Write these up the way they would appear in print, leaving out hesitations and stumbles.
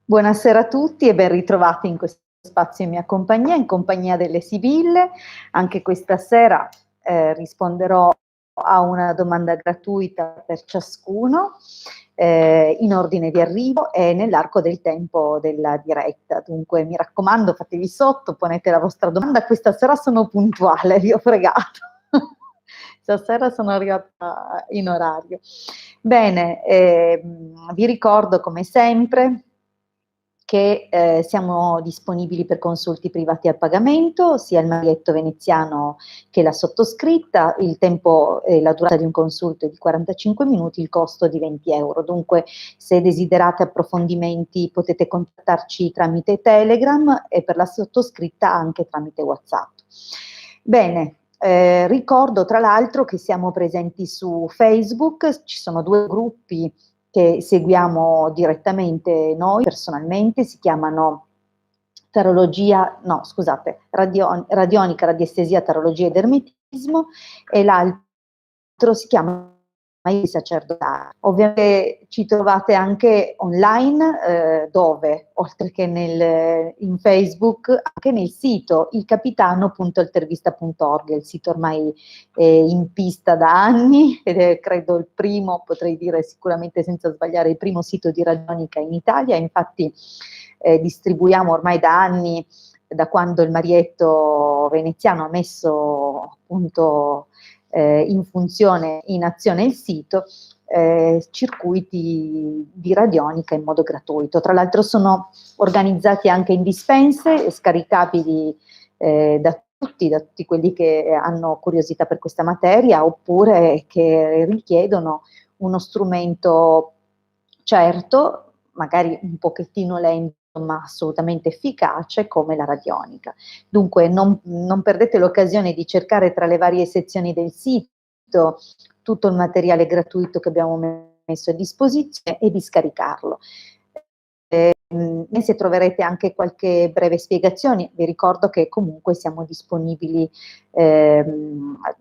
Buonasera a tutti e ben ritrovati in questo spazio in compagnia delle Sibille. Anche questa sera risponderò a una domanda gratuita per ciascuno in ordine di arrivo e nell'arco del tempo della diretta. Dunque mi raccomando, fatevi sotto, ponete la vostra domanda. Questa sera sono puntuale, vi ho fregato. Stasera sono arrivata in orario. Bene, vi ricordo come sempre che siamo disponibili per consulti privati a pagamento, sia il Marietto Veneziano che la sottoscritta. Il tempo e la durata di un consulto è di 45 minuti, il costo di 20 euro. Dunque, se desiderate approfondimenti potete contattarci tramite Telegram e per la sottoscritta anche tramite WhatsApp. Bene, ricordo tra l'altro che siamo presenti su Facebook, ci sono 2 gruppi che seguiamo direttamente noi personalmente, si chiamano radionica, radiestesia, tarologia ed ermetismo, e l'altro si chiama i sacerdotali. Ovviamente ci trovate anche online, dove? Oltre che in Facebook, anche nel sito ilcapitano.altervista.org, il sito ormai in pista da anni ed è credo il primo, potrei dire sicuramente senza sbagliare, il primo sito di radionica in Italia. Infatti distribuiamo ormai da anni, da quando il Marietto Veneziano ha messo appunto in funzione, in azione il sito, circuiti di radionica in modo gratuito. Tra l'altro sono organizzati anche in dispense, scaricabili da tutti quelli che hanno curiosità per questa materia oppure che richiedono uno strumento certo, magari un pochettino lento, ma assolutamente efficace, come la radionica. Dunque non perdete l'occasione di cercare tra le varie sezioni del sito tutto il materiale gratuito che abbiamo messo a disposizione e di scaricarlo. Se troverete anche qualche breve spiegazione, vi ricordo che comunque siamo disponibili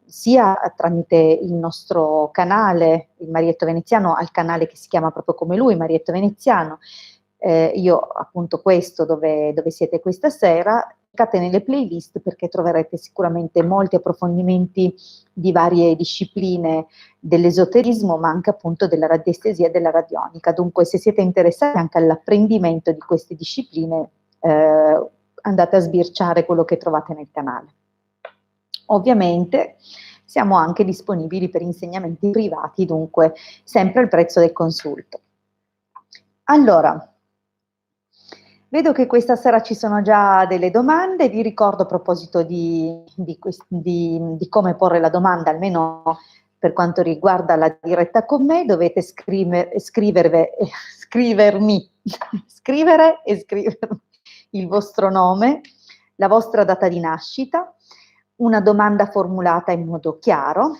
sia tramite il nostro canale, il Marietto Veneziano, al canale che si chiama proprio come lui, Marietto Veneziano. Io appunto questo dove siete questa sera, cercate nelle playlist perché troverete sicuramente molti approfondimenti di varie discipline dell'esoterismo, ma anche appunto della radiestesia e della radionica. Dunque, se siete interessati anche all'apprendimento di queste discipline, andate a sbirciare quello che trovate nel canale. Ovviamente siamo anche disponibili per insegnamenti privati, dunque sempre al prezzo del consulto. Allora, vedo che questa sera ci sono già delle domande. Vi ricordo a proposito di come porre la domanda, almeno per quanto riguarda la diretta con me, dovete scrivere il vostro nome, la vostra data di nascita, una domanda formulata in modo chiaro.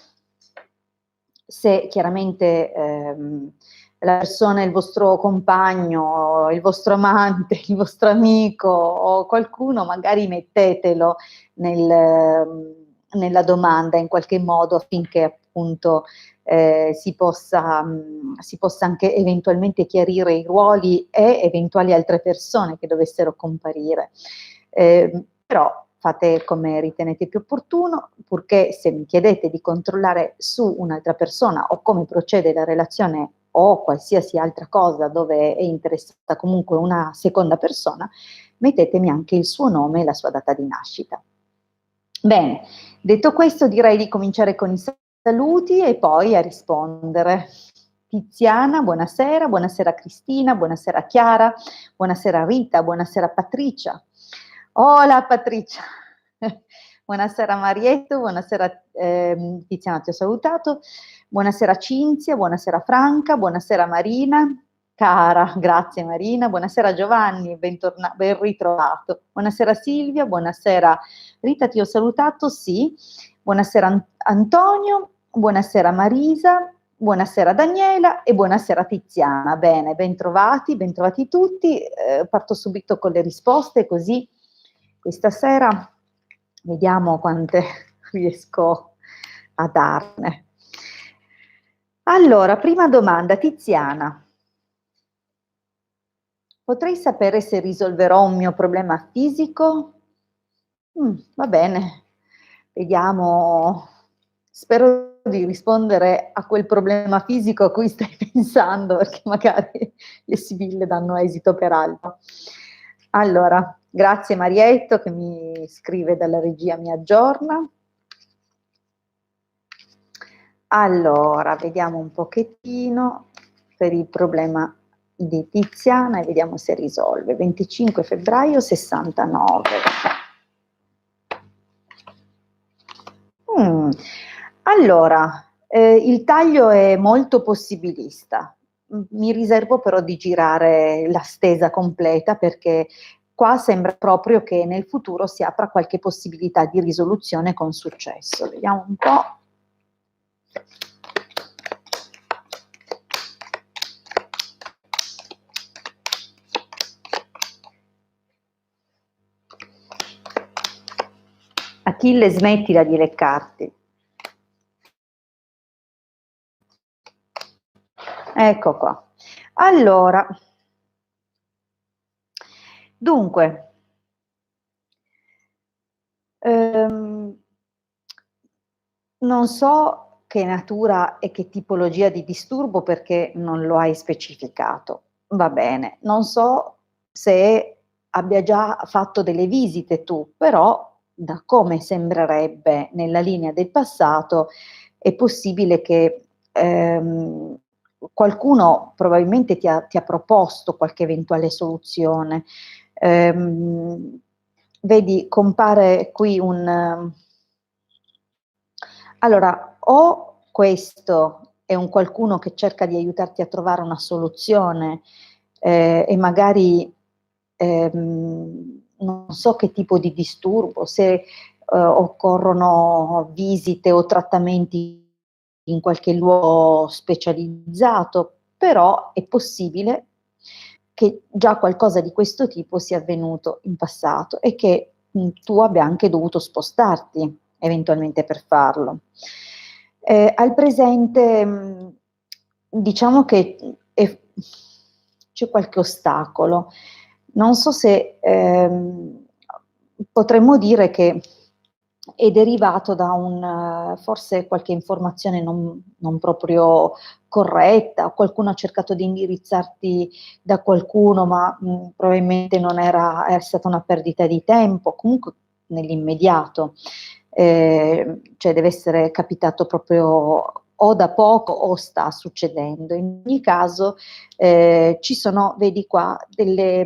Se chiaramente la persona è il vostro compagno, il vostro amante, il vostro amico o qualcuno, magari mettetelo nella domanda in qualche modo affinché appunto si possa anche eventualmente chiarire i ruoli e eventuali altre persone che dovessero comparire. Però fate come ritenete più opportuno, purché se mi chiedete di controllare su un'altra persona o come procede la relazione o qualsiasi altra cosa dove è interessata comunque una seconda persona, mettetemi anche il suo nome e la sua data di nascita. Bene, detto questo direi di cominciare con i saluti e poi a rispondere. Tiziana, buonasera, buonasera Cristina, buonasera Chiara, buonasera Rita, buonasera Patricia. Hola Patricia, buonasera Marietto, buonasera Tiziana, ti ho salutato, buonasera Cinzia, buonasera Franca, buonasera Marina, cara, grazie Marina, buonasera Giovanni, ben ritrovato, buonasera Silvia, buonasera Rita, ti ho salutato, sì, buonasera Antonio, buonasera Marisa, buonasera Daniela e buonasera Tiziana. Bene, ben trovati tutti, parto subito con le risposte così questa sera vediamo quante riesco a darne. Allora, prima domanda, Tiziana. Potrei sapere se risolverò un mio problema fisico? Va bene, vediamo. Spero di rispondere a quel problema fisico a cui stai pensando, perché magari le sibille danno esito per altro. Allora, grazie Marietto che mi scrive dalla regia, mi aggiorna. Allora, vediamo un pochettino per il problema di Tiziana e vediamo se risolve. 25 febbraio 69. Allora, il taglio è molto possibilista. Mi riservo però di girare la stesa completa perché qua sembra proprio che nel futuro si apra qualche possibilità di risoluzione con successo. Vediamo un po'. Achille, smettila di leccarti. Ecco qua. Allora, dunque, non so che natura e che tipologia di disturbo perché non lo hai specificato. Va bene, non so se abbia già fatto delle visite tu, però da come sembrerebbe nella linea del passato è possibile che qualcuno probabilmente ti ha proposto qualche eventuale soluzione. Vedi, compare qui un... Allora, o questo è un qualcuno che cerca di aiutarti a trovare una soluzione e magari non so che tipo di disturbo, se occorrono visite o trattamenti in qualche luogo specializzato, però è possibile che già qualcosa di questo tipo sia avvenuto in passato e che tu abbia anche dovuto spostarti eventualmente per farlo. Al presente diciamo che c'è qualche ostacolo. Non so se potremmo dire che è derivato da forse qualche informazione non proprio corretta, qualcuno ha cercato di indirizzarti da qualcuno, ma probabilmente non è stata una perdita di tempo, comunque nell'immediato. Cioè deve essere capitato proprio o da poco o sta succedendo. In ogni caso ci sono, vedi qua, delle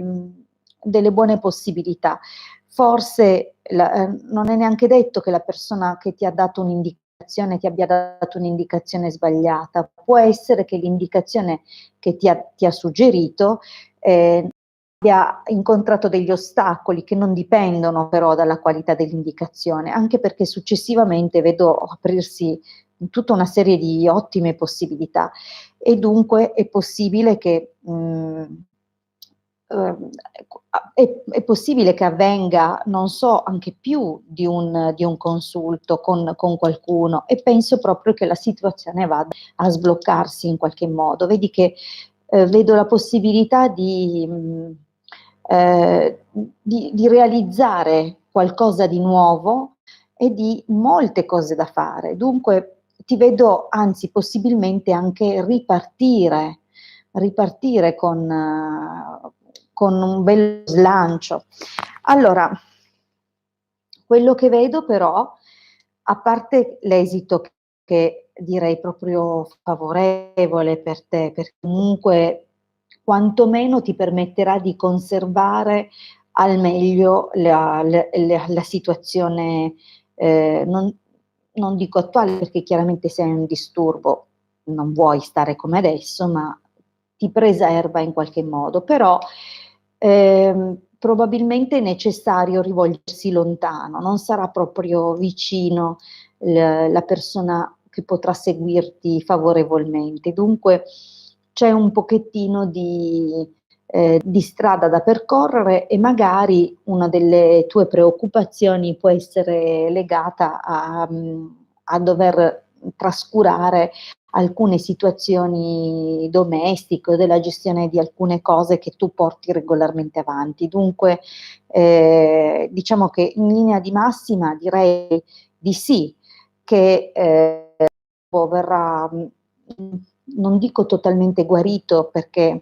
buone possibilità. Forse non è neanche detto che la persona che ti ha dato un'indicazione ti abbia dato un'indicazione sbagliata. Può essere che l'indicazione che ti ha suggerito abbia incontrato degli ostacoli che non dipendono però dalla qualità dell'indicazione, anche perché successivamente vedo aprirsi tutta una serie di ottime possibilità e dunque è possibile che è possibile che avvenga, non so, anche più di un consulto con qualcuno e penso proprio che la situazione vada a sbloccarsi in qualche modo. Vedi che vedo la possibilità di realizzare qualcosa di nuovo e di molte cose da fare. Dunque ti vedo, anzi, possibilmente anche ripartire con un bello slancio. Allora, quello che vedo però, a parte l'esito che direi proprio favorevole per te, perché comunque quantomeno ti permetterà di conservare al meglio la situazione, non dico attuale, perché chiaramente se hai un disturbo non vuoi stare come adesso, ma ti preserva in qualche modo, però probabilmente è necessario rivolgersi lontano, non sarà proprio vicino la persona che potrà seguirti favorevolmente. Dunque c'è un pochettino di strada da percorrere e magari una delle tue preoccupazioni può essere legata a dover trascurare alcune situazioni domestiche o della gestione di alcune cose che tu porti regolarmente avanti. Dunque, diciamo che in linea di massima direi di sì, che verrà, non dico totalmente guarito, perché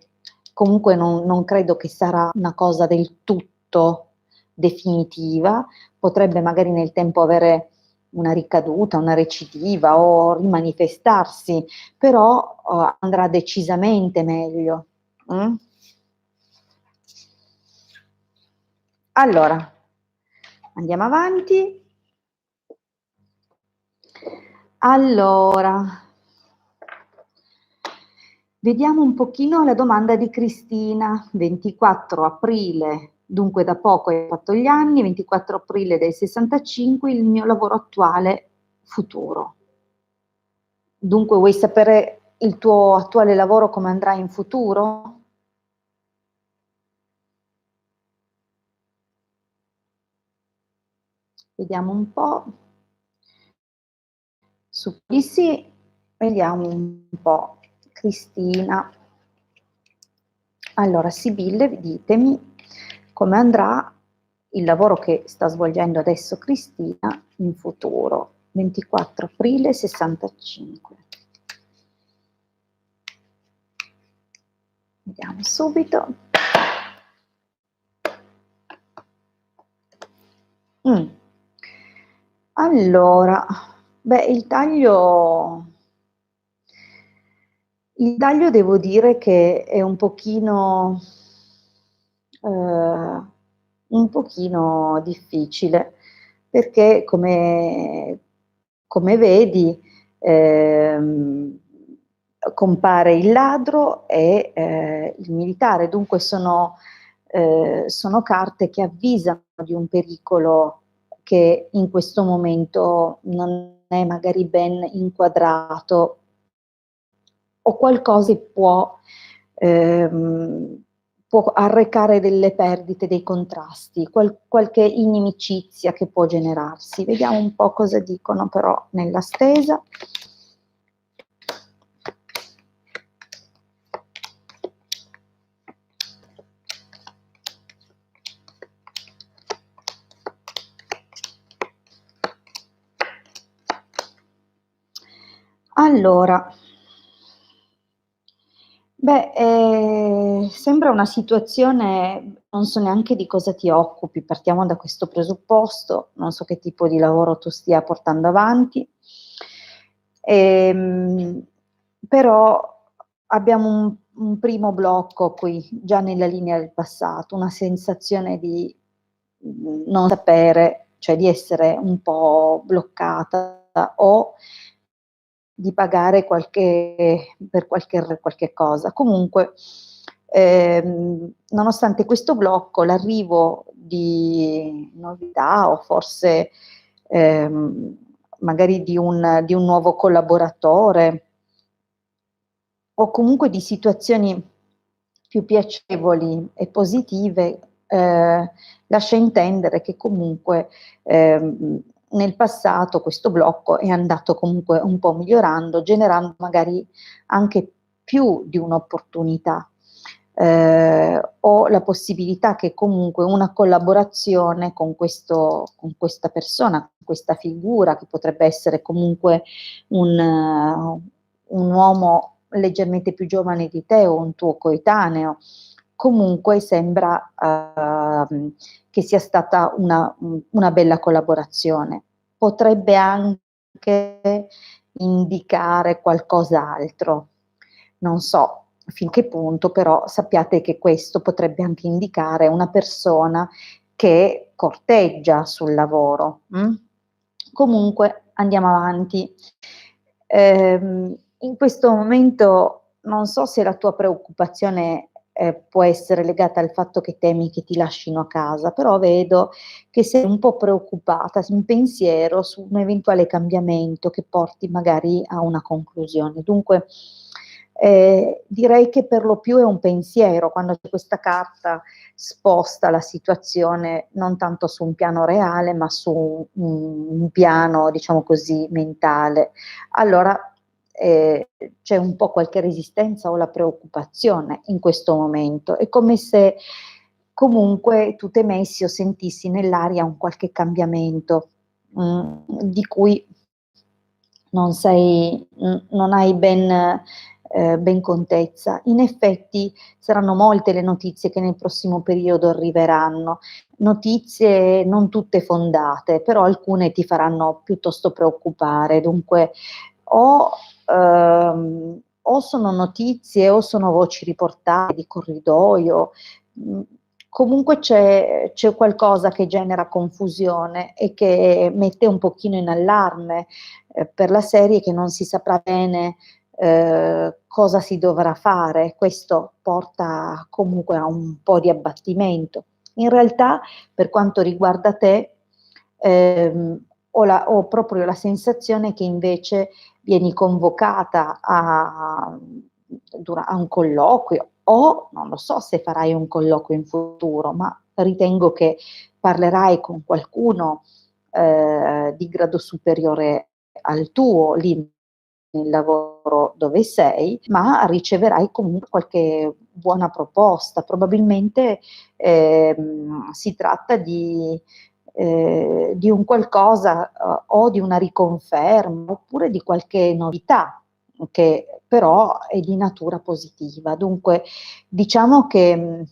comunque non credo che sarà una cosa del tutto definitiva, potrebbe magari nel tempo avere una ricaduta, una recidiva o rimanifestarsi, però andrà decisamente meglio. Mm? Allora, andiamo avanti. Allora, vediamo un pochino la domanda di Cristina. 24 aprile, dunque da poco hai fatto gli anni, 24 aprile del 65, il mio lavoro attuale, futuro. Dunque vuoi sapere il tuo attuale lavoro come andrà in futuro? Vediamo un po'. Su di sì, vediamo un po'. Cristina. Allora, Sibille, ditemi come andrà il lavoro che sta svolgendo adesso Cristina in futuro. 24 aprile 65. Vediamo subito. Allora, beh, il taglio devo dire che è un pochino difficile, perché come vedi, compare il ladro e il militare, dunque sono carte che avvisano di un pericolo che in questo momento non è magari ben inquadrato, o qualcosa può arrecare delle perdite, dei contrasti, qualche inimicizia che può generarsi. Vediamo un po' cosa dicono però nella stesa. Allora, beh, sembra una situazione, non so neanche di cosa ti occupi, partiamo da questo presupposto, non so che tipo di lavoro tu stia portando avanti, ehm, però abbiamo un primo blocco qui, già nella linea del passato, una sensazione di non sapere, cioè di essere un po' bloccata o di pagare per qualche cosa. Comunque, nonostante questo blocco, l'arrivo di novità o forse magari di un nuovo collaboratore o comunque di situazioni più piacevoli e positive, lascia intendere che comunque nel passato questo blocco è andato comunque un po' migliorando, generando magari anche più di un'opportunità, o la possibilità che comunque una collaborazione con questa persona, con questa figura, che potrebbe essere comunque un uomo leggermente più giovane di te o un tuo coetaneo, comunque sembra che sia stata una bella collaborazione. Potrebbe anche indicare qualcos'altro, non so fin che punto, però sappiate che questo potrebbe anche indicare una persona che corteggia sul lavoro. Comunque andiamo avanti. In questo momento non so se la tua preoccupazione può essere legata al fatto che temi che ti lascino a casa, però vedo che sei un po' preoccupata, in pensiero su un eventuale cambiamento che porti magari a una conclusione. Dunque, direi che per lo più è un pensiero, quando c'è questa carta sposta la situazione non tanto su un piano reale, ma su un piano, diciamo così, mentale. Allora, c'è un po' qualche resistenza o la preoccupazione in questo momento. È come se comunque tu temessi o sentissi nell'aria un qualche cambiamento, di cui non hai ben contezza. In effetti saranno molte le notizie che nel prossimo periodo arriveranno, notizie non tutte fondate, però alcune ti faranno piuttosto preoccupare. Dunque o sono notizie o sono voci riportate di corridoio, comunque c'è qualcosa che genera confusione e che mette un pochino in allarme, per la serie che non si saprà bene, cosa si dovrà fare. Questo porta comunque a un po' di abbattimento. In realtà, per quanto riguarda te, ho proprio la sensazione che invece vieni convocata a un colloquio o non lo so se farai un colloquio in futuro, ma ritengo che parlerai con qualcuno di grado superiore al tuo lì nel lavoro dove sei, ma riceverai comunque qualche buona proposta. Probabilmente si tratta di un qualcosa o di una riconferma oppure di qualche novità che però è di natura positiva. Dunque diciamo che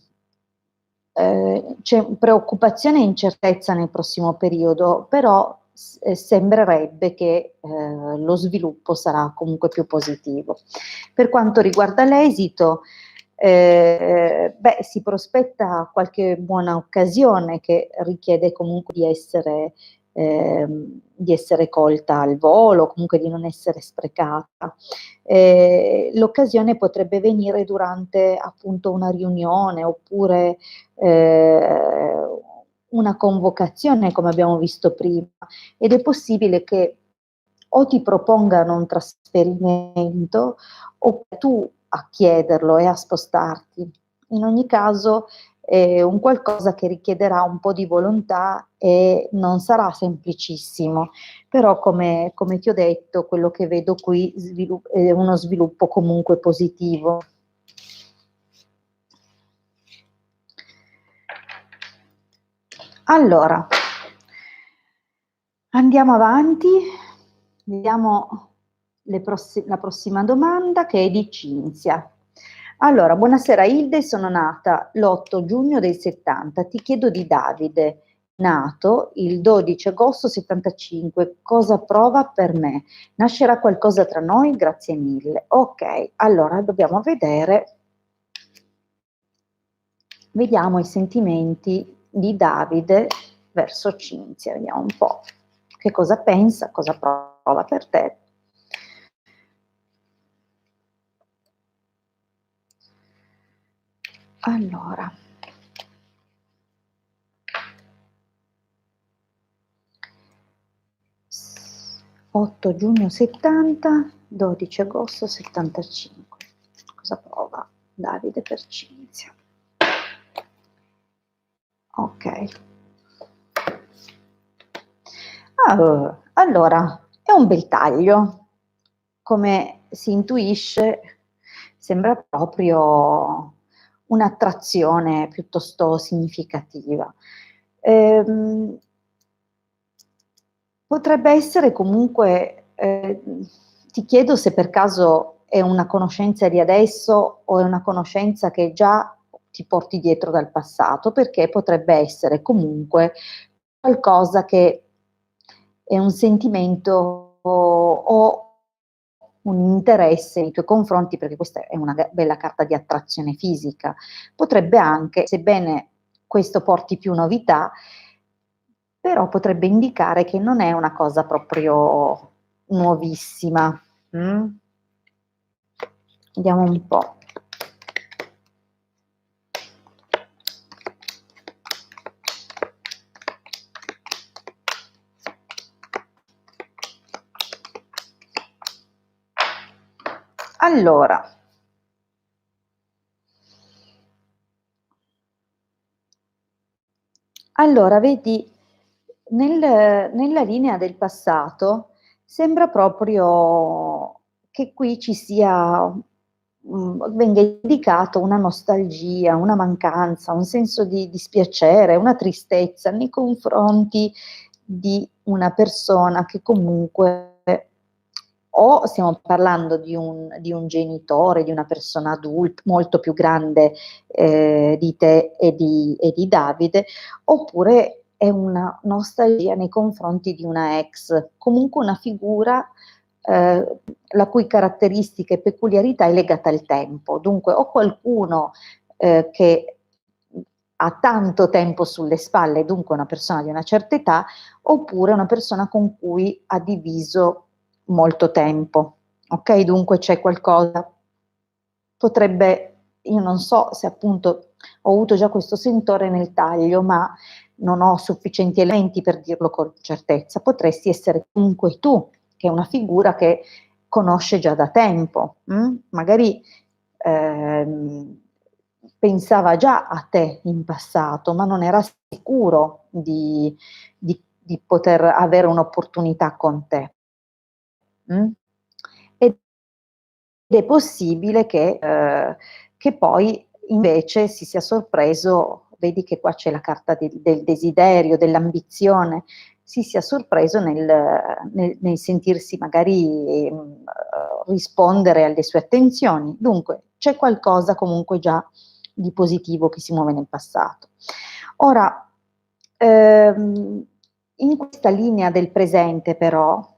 c'è preoccupazione e incertezza nel prossimo periodo, però sembrerebbe che lo sviluppo sarà comunque più positivo. Per quanto riguarda l'esito, beh, si prospetta qualche buona occasione che richiede comunque di essere colta al volo, comunque di non essere sprecata. L'occasione potrebbe venire durante appunto una riunione oppure una convocazione come abbiamo visto prima, ed è possibile che o ti propongano un trasferimento o tu a chiederlo e a spostarti. In ogni caso è un qualcosa che richiederà un po' di volontà e non sarà semplicissimo, però come ti ho detto, quello che vedo qui è uno sviluppo comunque positivo. Allora, andiamo avanti, vediamo la prossima domanda che è di Cinzia. Allora, buonasera Hilde, sono nata l'8 giugno del 70, ti chiedo di Davide, nato il 12 agosto 75, cosa prova per me? Nascerà qualcosa tra noi? Grazie mille. Ok, allora dobbiamo vediamo i sentimenti di Davide verso Cinzia, vediamo un po' che cosa pensa, cosa prova per te. Allora, (8 giugno 70, 12 agosto 75). Cosa prova Davide per Cinzia? Ok. Allora, è un bel taglio. Come si intuisce, sembra proprio un'attrazione piuttosto significativa. Ehm, Potrebbe essere comunque, ti chiedo se per caso è una conoscenza di adesso o è una conoscenza che già ti porti dietro dal passato, perché potrebbe essere comunque qualcosa che è un sentimento o un interesse nei tuoi confronti, perché questa è una bella carta di attrazione fisica. Potrebbe anche, sebbene questo porti più novità, però potrebbe indicare che non è una cosa proprio nuovissima. Mm? Vediamo un po'. Allora, vedi, nella linea del passato sembra proprio che qui ci sia, venga indicato una nostalgia, una mancanza, un senso di dispiacere, una tristezza nei confronti di una persona che comunque, o stiamo parlando di un genitore, di una persona adulta molto più grande di te e di Davide, oppure è una nostalgia nei confronti di una ex, comunque una figura la cui caratteristica e peculiarità è legata al tempo. Dunque o qualcuno che ha tanto tempo sulle spalle, dunque una persona di una certa età, oppure una persona con cui ha diviso molto tempo. Ok? Dunque c'è qualcosa, potrebbe, io non so se appunto ho avuto già questo sentore nel taglio, ma non ho sufficienti elementi per dirlo con certezza. Potresti essere comunque tu, che è una figura che conosce già da tempo, magari pensava già a te in passato, ma non era sicuro di poter avere un'opportunità con te. Mm? Ed è possibile che poi invece si sia sorpreso, vedi che qua c'è la carta del desiderio, dell'ambizione, si sia sorpreso nel sentirsi magari rispondere alle sue attenzioni. Dunque c'è qualcosa comunque già di positivo che si muove nel passato. Ora, in questa linea del presente però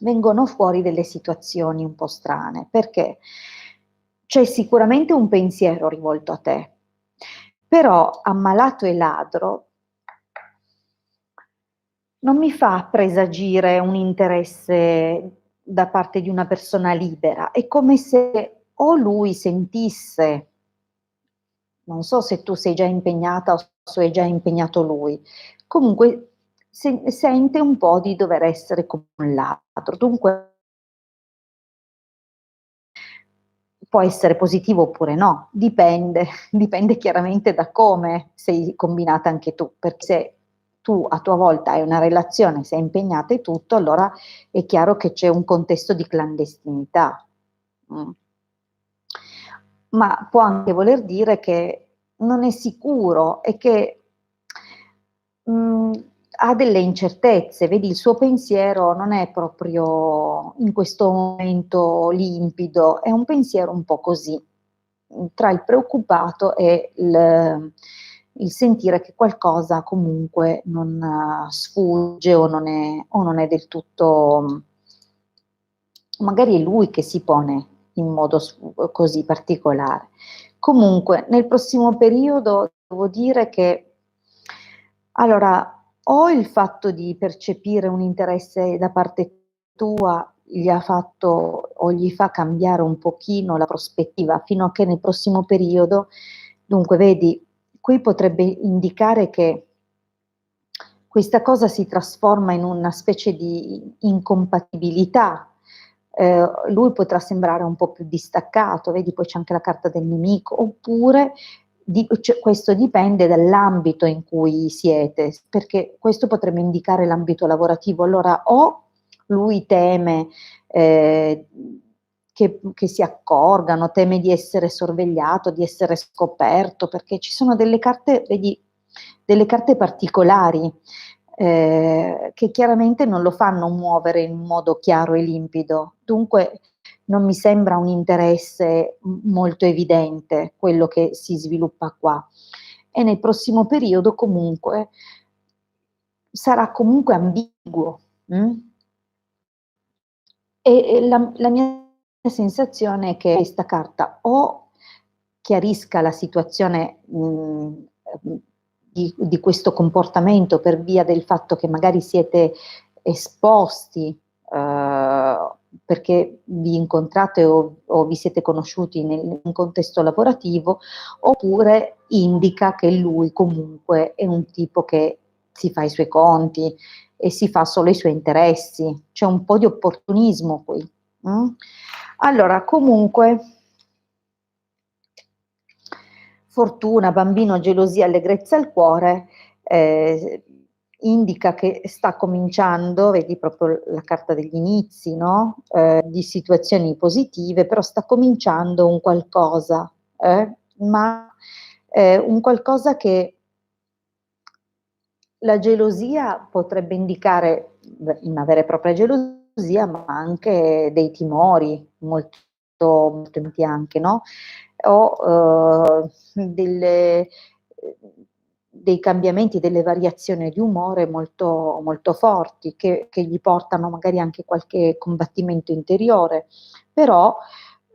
vengono fuori delle situazioni un po' strane, perché c'è sicuramente un pensiero rivolto a te, però ammalato e ladro non mi fa presagire un interesse da parte di una persona libera. È come se o lui sentisse, non so se tu sei già impegnata o se è già impegnato lui, comunque sente un po' di dover essere come un ladro. Dunque può essere positivo oppure no, dipende, dipende chiaramente da come sei combinata anche tu, perché se tu a tua volta hai una relazione, sei impegnata e tutto, allora è chiaro che c'è un contesto di clandestinità. Mm. Ma può anche voler dire che non è sicuro e che mh, ha delle incertezze, vedi il suo pensiero non è proprio in questo momento limpido, è un pensiero un po' così, tra il preoccupato e il sentire che qualcosa comunque non sfugge o non è del tutto, magari è lui che si pone in modo così particolare. Comunque, nel prossimo periodo devo dire che, allora, o il fatto di percepire un interesse da parte tua gli ha fatto o gli fa cambiare un pochino la prospettiva, fino a che nel prossimo periodo, dunque vedi, qui potrebbe indicare che questa cosa si trasforma in una specie di incompatibilità. Lui potrà sembrare un po' più distaccato, vedi, poi c'è anche la carta del nemico, oppure questo dipende dall'ambito in cui siete, perché questo potrebbe indicare l'ambito lavorativo. Allora, o lui teme che si accorgano, teme di essere sorvegliato, di essere scoperto, perché ci sono delle carte, vedi, delle carte particolari che chiaramente non lo fanno muovere in modo chiaro e limpido. Dunque non mi sembra un interesse molto evidente quello che si sviluppa qua. E nel prossimo periodo comunque sarà comunque ambiguo. Mm? E la mia sensazione è che questa carta o chiarisca la situazione di questo comportamento per via del fatto che magari siete esposti perché vi incontrate o vi siete conosciuti in un contesto lavorativo, oppure indica che lui comunque è un tipo che si fa i suoi conti e si fa solo i suoi interessi. C'è un po' di opportunismo qui. Allora, comunque, fortuna, bambino, gelosia, allegrezza al cuore, indica che sta cominciando, vedi proprio la carta degli inizi, no, di situazioni positive, però sta cominciando un qualcosa, ma, un qualcosa che la gelosia potrebbe indicare una vera e propria gelosia, ma anche dei timori molto anche, no, o, delle dei cambiamenti, delle variazioni di umore molto forti che gli portano magari anche qualche combattimento interiore. Però,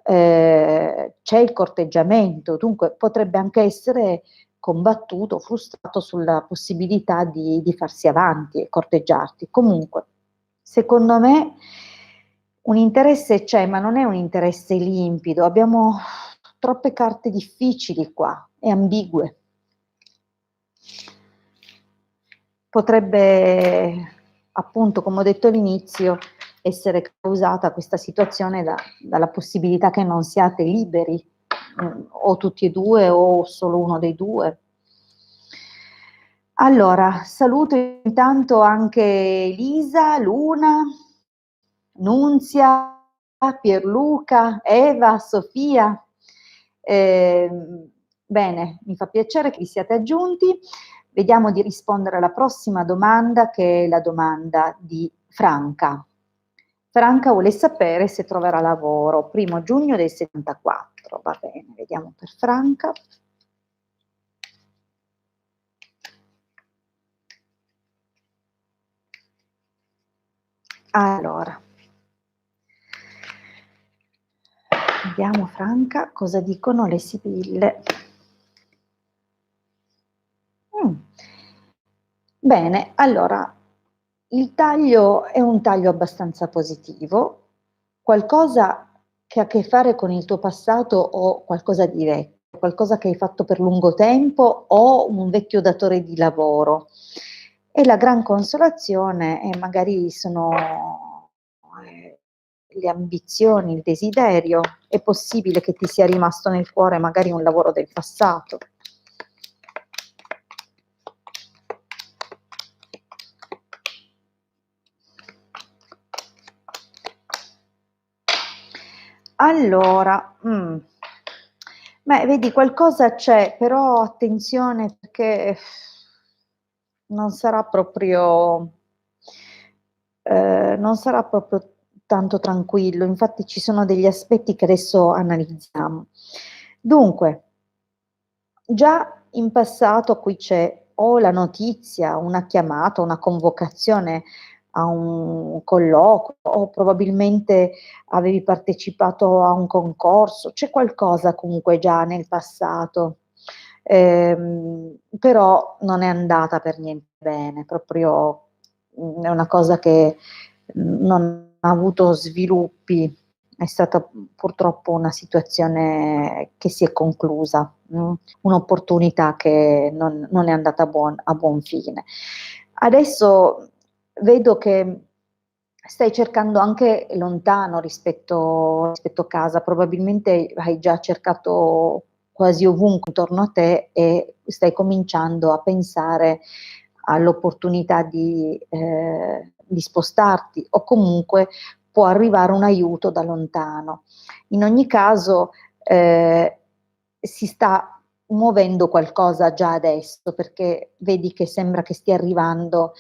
c'è il corteggiamento, dunque potrebbe anche essere combattuto, frustrato sulla possibilità di farsi avanti e corteggiarti. Comunque, secondo me un interesse c'è, ma non è un interesse limpido, abbiamo troppe carte difficili qua e ambigue. Potrebbe, appunto, come ho detto all'inizio, essere causata questa situazione dalla possibilità che non siate liberi, o tutti e due o solo uno dei due. Allora, saluto intanto anche Elisa, Luna, Nunzia, Pierluca, Eva, Sofia. Bene, mi fa piacere che vi siate aggiunti. Vediamo di rispondere alla prossima domanda, che è la domanda di Franca. Franca vuole sapere se troverà lavoro, 1° giugno del 74. Va bene, vediamo per Franca. Allora, vediamo Franca cosa dicono le sibille. Bene, allora, il taglio è un taglio abbastanza positivo, qualcosa che ha a che fare con il tuo passato o qualcosa di vecchio, qualcosa che hai fatto per lungo tempo o un vecchio datore di lavoro. E la gran consolazione è magari sono le ambizioni, il desiderio, è possibile che ti sia rimasto nel cuore magari un lavoro del passato. Allora, beh, vedi qualcosa c'è, però attenzione perché non sarà proprio non sarà proprio tanto tranquillo, infatti ci sono degli aspetti che adesso analizziamo. Dunque, già in passato qui c'è o la notizia, una chiamata, una convocazione a un colloquio o probabilmente avevi partecipato a un concorso, c'è qualcosa comunque già nel passato, però non è andata per niente bene, proprio è una cosa che non ha avuto sviluppi, è stata purtroppo una situazione che si è conclusa, un'opportunità che non è andata a buon fine. Adesso vedo che stai cercando anche lontano rispetto a casa, probabilmente hai già cercato quasi ovunque intorno a te e stai cominciando a pensare all'opportunità di spostarti o comunque può arrivare un aiuto da lontano. In ogni caso si sta muovendo qualcosa già adesso, perché vedi che sembra che stia arrivando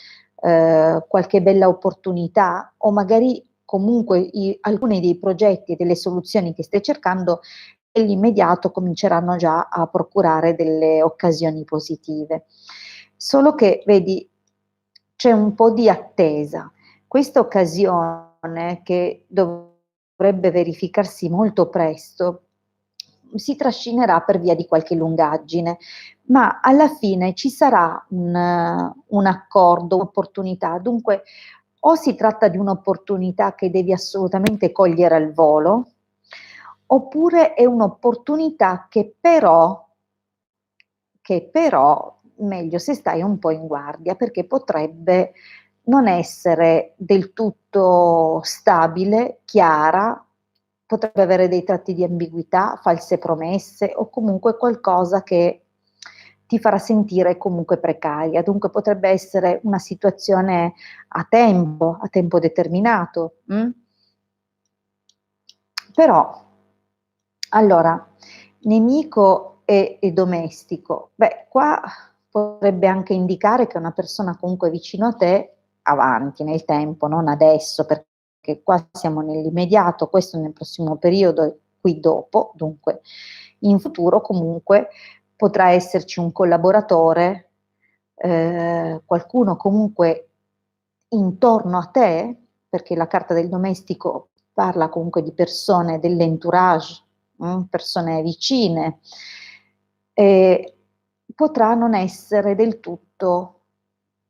qualche bella opportunità o magari comunque alcuni dei progetti e delle soluzioni che stai cercando nell'immediato cominceranno già a procurare delle occasioni positive. Solo che vedi, c'è un po' di attesa. Questa occasione che dovrebbe verificarsi molto presto si trascinerà per via di qualche lungaggine, ma alla fine ci sarà un accordo, un'opportunità. Dunque, o si tratta di un'opportunità che devi assolutamente cogliere al volo, oppure è un'opportunità che però meglio se stai un po' in guardia, perché potrebbe non essere del tutto stabile, chiara, potrebbe avere dei tratti di ambiguità, false promesse o comunque qualcosa che ti farà sentire comunque precaria. Dunque potrebbe essere una situazione a tempo determinato. Però, allora, nemico e domestico. Beh, qua potrebbe anche indicare che una persona comunque vicino a te, avanti nel tempo, non adesso, perché qua siamo nell'immediato, questo nel prossimo periodo e qui dopo, dunque in futuro comunque potrà esserci un collaboratore, qualcuno comunque intorno a te, perché la carta del domestico parla comunque di persone dell'entourage, persone vicine, e potrà non essere del tutto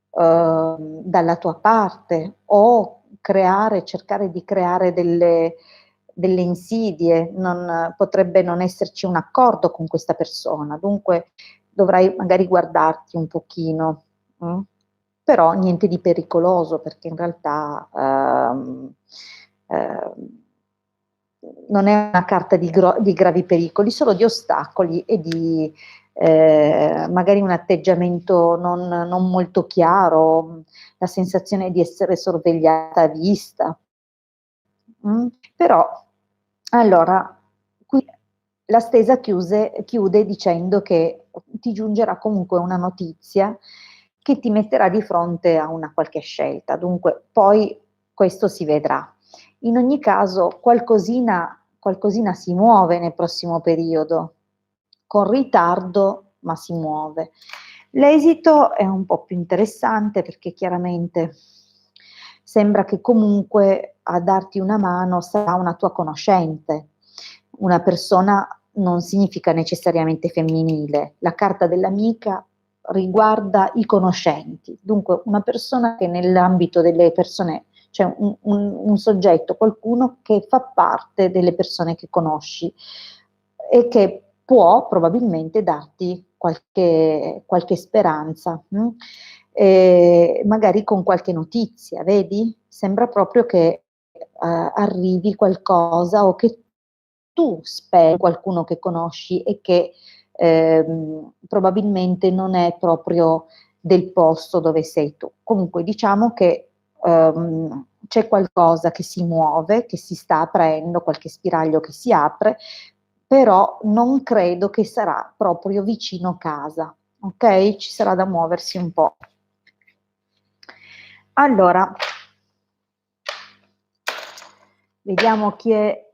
dalla tua parte o cercare di creare delle insidie, potrebbe non esserci un accordo con questa persona, dunque dovrai magari guardarti un pochino, però niente di pericoloso perché in realtà non è una carta di gravi pericoli, solo di ostacoli e di magari un atteggiamento non molto chiaro, la sensazione di essere sorvegliata a vista. Però, allora, qui la stesa chiude dicendo che ti giungerà comunque una notizia che ti metterà di fronte a una qualche scelta, dunque poi questo si vedrà. In ogni caso qualcosina si muove nel prossimo periodo, con ritardo, ma si muove. L'esito è un po' più interessante perché chiaramente sembra che comunque a darti una mano sarà una tua conoscente. Una persona non significa necessariamente femminile, la carta dell'amica riguarda i conoscenti, dunque una persona che nell'ambito delle persone, cioè un soggetto, qualcuno che fa parte delle persone che conosci e che può probabilmente darti qualche speranza, magari con qualche notizia, vedi? Sembra proprio che arrivi qualcosa o che tu speri qualcuno che conosci e che probabilmente non è proprio del posto dove sei tu. Comunque diciamo che c'è qualcosa che si muove, che si sta aprendo, qualche spiraglio che si apre, però non credo che sarà proprio vicino casa, ok? Ci sarà da muoversi un po'. Allora, vediamo chi è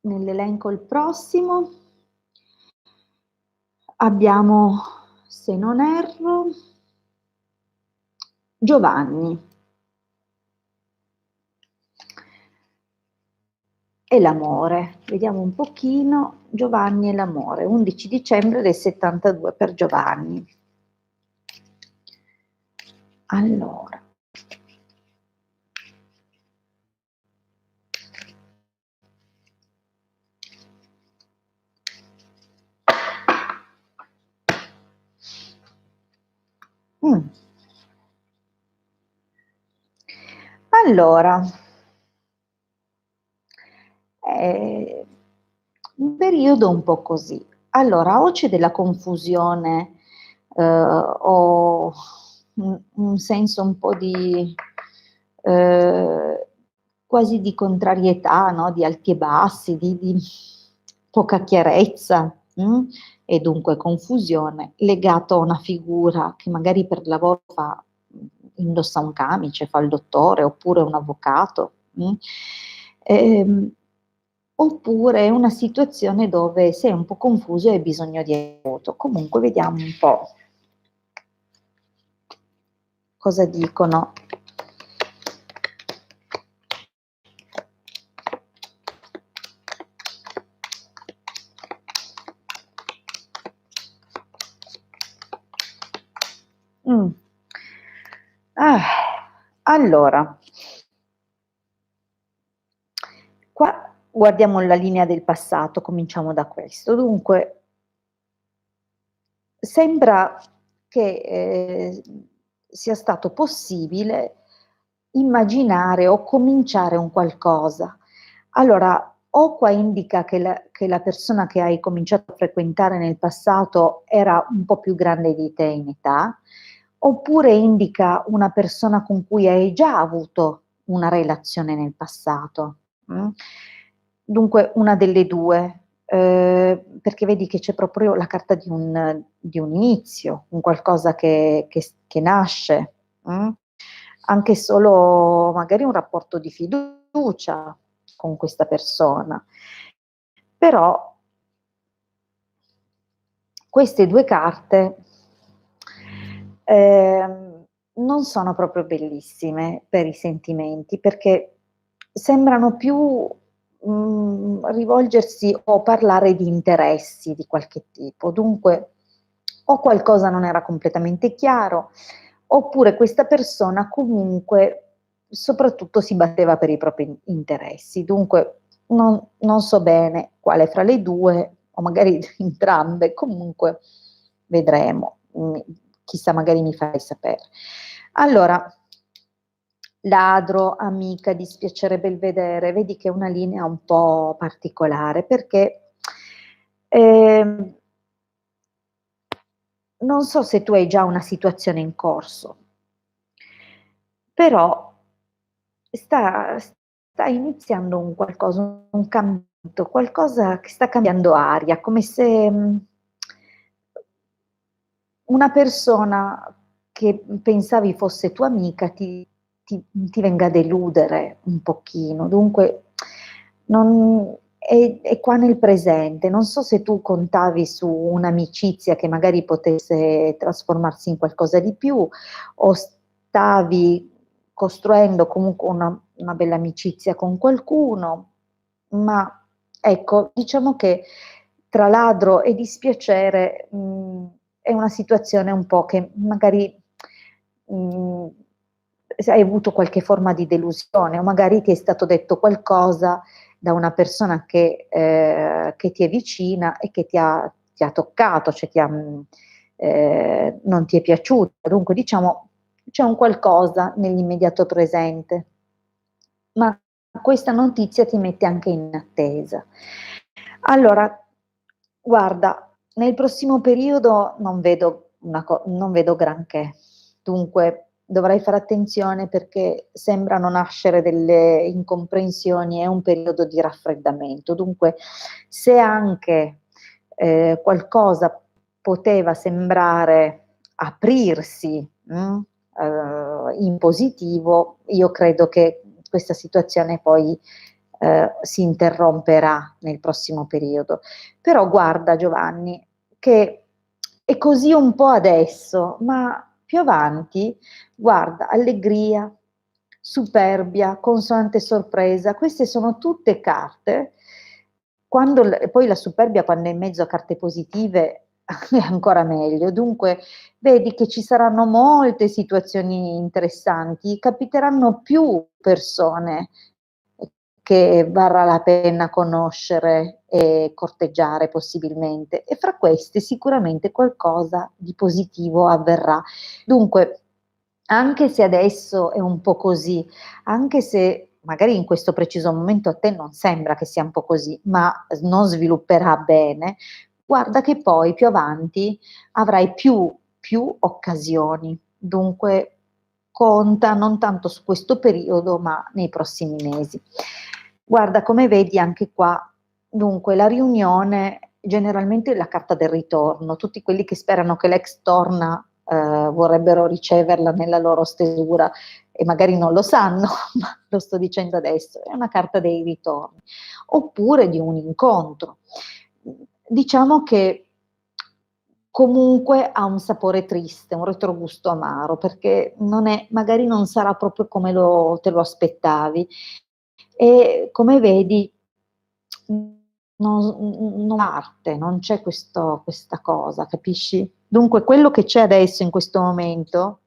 nell'elenco il prossimo. Abbiamo, se non erro, Giovanni. E l'amore. Vediamo un pochino. Giovanni e l'amore. 11 dicembre del 72 per Giovanni. Allora. Allora, un periodo un po' così. Allora, o c'è della confusione, o un senso un po' di quasi di contrarietà, no? Di alti e bassi, di poca chiarezza, e dunque confusione, legato a una figura che magari per lavoro indossa un camice, fa il dottore, oppure un avvocato. Oppure una situazione dove sei un po' confuso e hai bisogno di aiuto. Comunque vediamo un po' cosa dicono. Allora, qua guardiamo la linea del passato, cominciamo da questo. Dunque, sembra che sia stato possibile immaginare o cominciare un qualcosa. Allora, o qua indica che la persona che hai cominciato a frequentare nel passato era un po' più grande di te in età, oppure indica una persona con cui hai già avuto una relazione nel passato. Dunque una delle 2, perché vedi che c'è proprio la carta di un inizio, un qualcosa che nasce, anche solo magari un rapporto di fiducia con questa persona. Però queste 2 carte, non sono proprio bellissime per i sentimenti, perché sembrano più, rivolgersi o parlare di interessi di qualche tipo. Dunque, o qualcosa non era completamente chiaro, oppure questa persona comunque soprattutto si batteva per i propri interessi. Dunque non so bene quale fra le 2 o magari entrambe, comunque vedremo. Chissà, magari mi fai sapere. Allora, ladro, amica, dispiacere belvedere, vedi che è una linea un po' particolare perché ehm, non so se tu hai già una situazione in corso, però sta iniziando un qualcosa, un cambiamento, qualcosa che sta cambiando aria, come se una persona che pensavi fosse tua amica ti venga a deludere un pochino. Dunque non è qua nel presente. Non so se tu contavi su un'amicizia che magari potesse trasformarsi in qualcosa di più o stavi costruendo comunque una bella amicizia con qualcuno, ma ecco, diciamo che tra ladro e dispiacere, è una situazione un po' che magari, mhmm, se hai avuto qualche forma di delusione o magari ti è stato detto qualcosa da una persona che ti è vicina e che ti ha toccato, cioè non ti è piaciuta. Dunque diciamo c'è un qualcosa nell'immediato presente, ma questa notizia ti mette anche in attesa. Allora, guarda, nel prossimo periodo non vedo granché, dunque dovrai fare attenzione perché sembrano nascere delle incomprensioni, è un periodo di raffreddamento. Dunque, se anche, qualcosa poteva sembrare aprirsi, in positivo, io credo che questa situazione poi, si interromperà nel prossimo periodo. Però guarda Giovanni, che è così un po' adesso, ma più avanti, guarda, allegria, superbia, consonante sorpresa, queste sono tutte carte, quando poi la superbia quando è in mezzo a carte positive è ancora meglio. Dunque vedi che ci saranno molte situazioni interessanti, capiteranno più persone che varrà la pena conoscere e corteggiare possibilmente, e fra queste sicuramente qualcosa di positivo avverrà. Dunque, anche se adesso è un po' così, anche se magari in questo preciso momento a te non sembra che sia un po' così, ma non svilupperà bene, guarda che poi più avanti avrai più occasioni. Dunque conta non tanto su questo periodo, ma nei prossimi mesi. Guarda, come vedi anche qua, dunque la riunione generalmente è la carta del ritorno. Tutti quelli che sperano che l'ex torna, vorrebbero riceverla nella loro stesura e magari non lo sanno, ma lo sto dicendo adesso, è una carta dei ritorni. Oppure di un incontro. Diciamo che comunque ha un sapore triste, un retrogusto amaro, perché non è magari non sarà proprio come te lo aspettavi. E come vedi, non parte, non c'è questa cosa, capisci? Dunque quello che c'è adesso in questo momento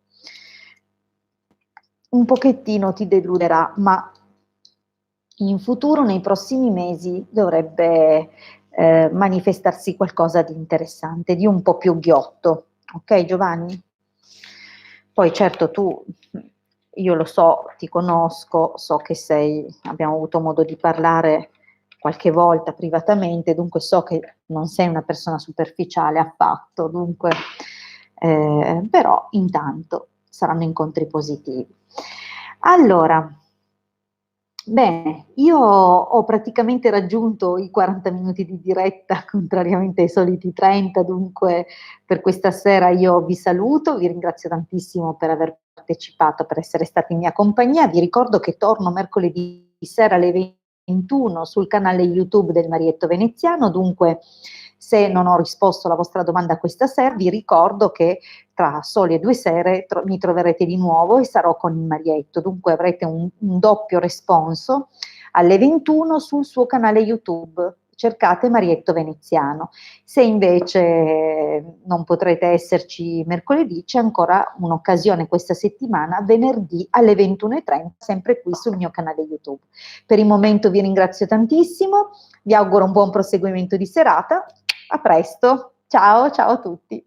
un pochettino ti deluderà, ma in futuro, nei prossimi mesi, dovrebbe manifestarsi qualcosa di interessante, di un po' più ghiotto. Ok Giovanni? Poi certo tu, io lo so, ti conosco, so che abbiamo avuto modo di parlare qualche volta privatamente, dunque so che non sei una persona superficiale affatto, dunque, però intanto saranno incontri positivi. Allora, bene, io ho praticamente raggiunto i 40 minuti di diretta, contrariamente ai soliti 30, dunque per questa sera io vi saluto, vi ringrazio tantissimo per aver partecipato, per essere stati in mia compagnia. Vi ricordo che torno mercoledì sera alle 21 sul canale YouTube del Marietto Veneziano, dunque se non ho risposto alla vostra domanda questa sera, vi ricordo che tra sole 2 sere mi troverete di nuovo e sarò con il Marietto, dunque avrete un doppio responso alle 21 sul suo canale YouTube. Cercate Marietto Veneziano. Se invece non potrete esserci mercoledì, c'è ancora un'occasione questa settimana, venerdì alle 21:30, sempre qui sul mio canale YouTube. Per il momento vi ringrazio tantissimo, vi auguro un buon proseguimento di serata, a presto, ciao, ciao a tutti.